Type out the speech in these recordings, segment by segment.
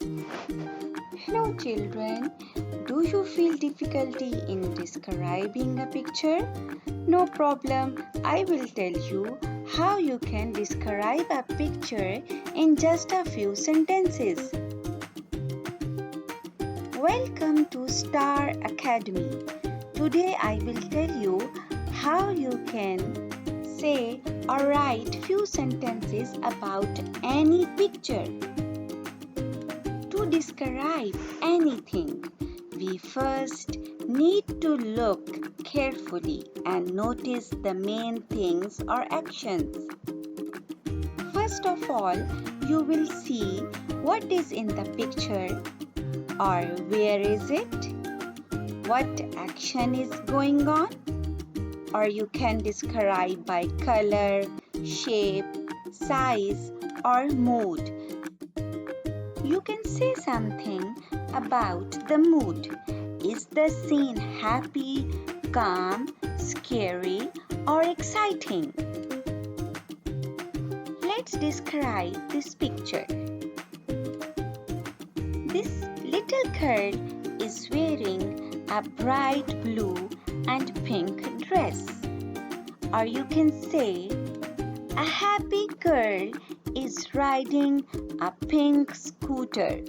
Hello children, do you feel difficulty in describing a picture? No problem, I will tell you how you can describe a picture in just a few sentences. Welcome to Star Academy. Today I will tell you how you can say or write few sentences about any picture. To describe anything, we first need to look carefully and notice the main things or actions. First of all, you will see what is in the picture or where is it, what action is going on, or you can describe by color, shape, size, or mood. You can say something about the mood. Is the scene happy, calm, scary, or exciting? Let's describe this picture. This little girl is wearing a bright blue and pink dress. Or you can say, a happy girl is riding a pink scooter.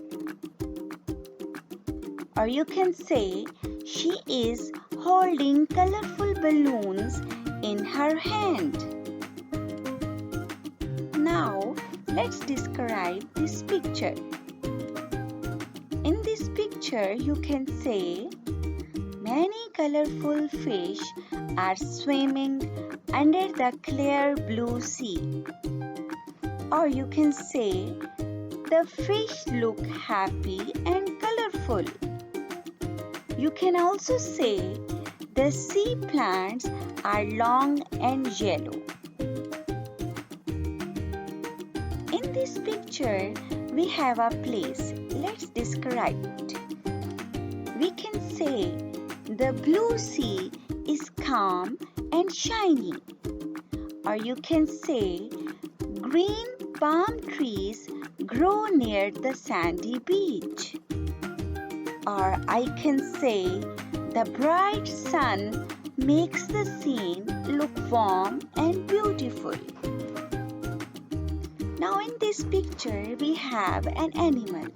Or you can say, she is holding colorful balloons in her hand. Now, let's describe this picture. In this picture, you can say, many colorful fish are swimming under the clear blue sea. Or you can say, the fish look happy and colorful. You can also say, the sea plants are long and yellow. In this picture, we have a place. Let's describe it. We can say, the blue sea is calm and shiny. Or you can say, green palm trees grow near the sandy beach. Or I can say, the bright sun makes the scene look warm and beautiful. Now in this picture, we have an animal.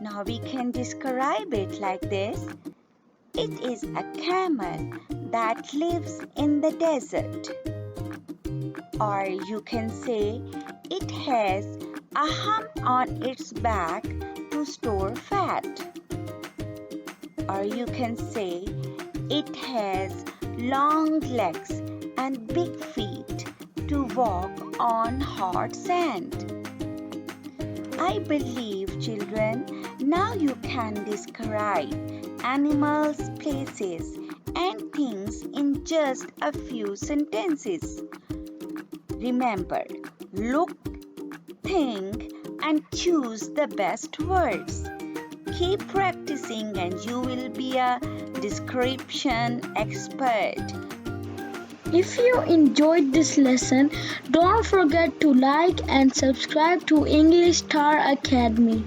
Now we can describe it like this. It is a camel that lives in the desert. Or you can say, it has a hump on its back to store fat. Or you can say, it has long legs and big feet to walk on hard sand. I believe, children, now you can describe animals, places, and things in just a few sentences. Remember, look, think, and choose the best words. Keep practicing and you will be a description expert. If you enjoyed this lesson, don't forget to like and subscribe to EnglishStar Academy.